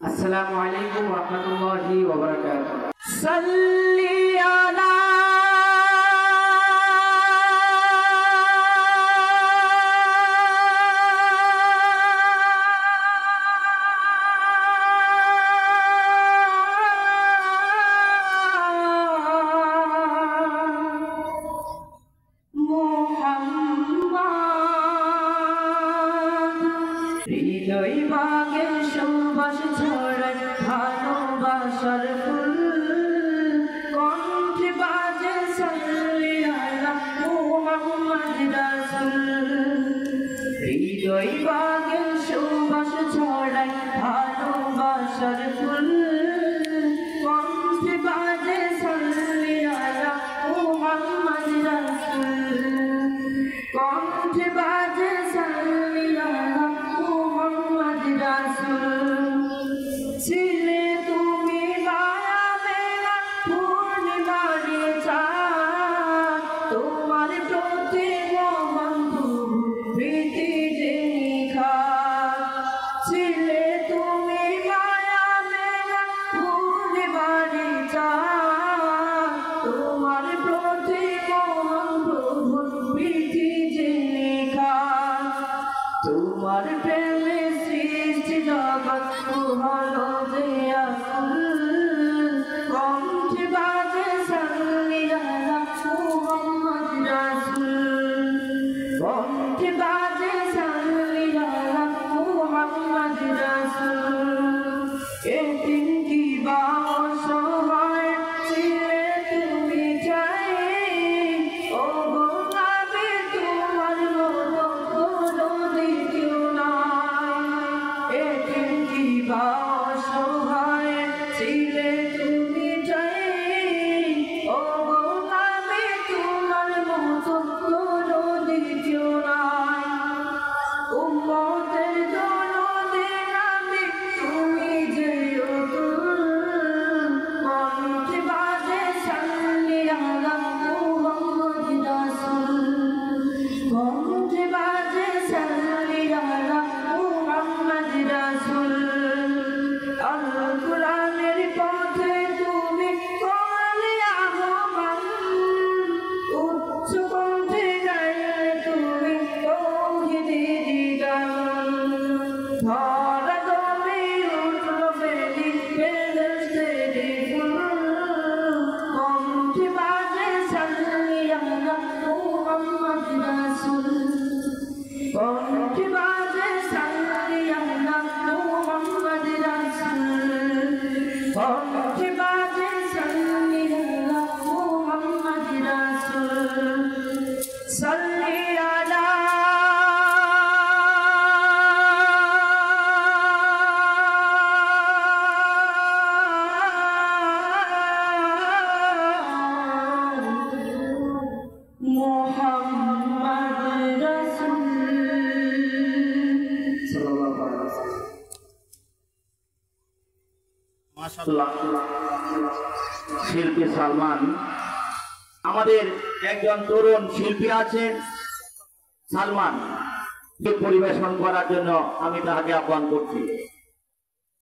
अस्सलामु अलैकुम वरहमतुल्लाहि वबरकातुहू। सल्ली अला হৃদয় বাগে সুবাস ছড়ায় ভালোবাসার ফুল, কণ্ঠে বাজে সাল্লি আলা মুহাম্মদ রাসূল। হৃদয় বাগে সুবাস ছড়ায় ভালোবাসার ফুল, কণ্ঠে বাজে সাল্লি আলা মুহাম্মদ রাসূল। কণ্ঠে বাজে সাল্লি আলা মুহাম্মদ রাসূল। ছিলে তুমি মায়া মেলা পূর্ণিমারে চাঁদ, তোমার প্রতি মহান প্রীতি যে নিখাত। ছিলে তুমি মায়া মেলা পূর্ণিমারে চাঁদ, তোমার প্রতি মহান প্রীতি যে নিখাত। তোমার প্রেমে সৃষ্টি জগৎ হলো যে আকুল, কণ্ঠে বাজে সাল্লি আলা মুহাম্মদ রাসূল। কণ্ঠে বাজে সাল্লি আলা মুহাম্মদ রাসূল। এতিম কিবা অসহায় ছিলে তুমি চাই, ও গো নবী তোমার মতো কোনো দ্বিতীয় নাই। এতিম কিবা অসহায় ছিলে তুমি চাই, ও গো নবী তোমার মতো কোনো দ্বিতীয় নাই। উম্মতের দরদে নবী তুমি যে অতুল, কণ্ঠে বাজে সাল্লি আলা মুহাম্মদ রাসূল। কণ্ঠে বাজে সাল্লি আলা মুহাম্মদ রাসূল। আল কুরআনের পথে তুমি করলে আহ্বান, উচ্চ কণ্ঠে গাইলে তুমি তাওহীদের গান। ধরা তুমি উঠলো বেলি ফেরেশতাদের ফুল, কণ্ঠে বাজে সাল্লি আলা মুহাম্মদ রাসূল। কণ্ঠে বাজে সাল্লি আলা মুহাম্মদ রাসূল। কণ্ঠে বাজে সাল্লি আলা মুহাম্মদ রাসূল। সাল্লি আলা মুহাম্মদ রাসূল সাল্লাল্লাহু আলাইহি ওয়াসাল্লাম। মাশাআল্লাহ, শিল্পী সালমান, আমাদের একজন তরুণ শিল্পী আছেন সালমান, পরিবেশন করার জন্য আমি তাকে আহ্বান করছি।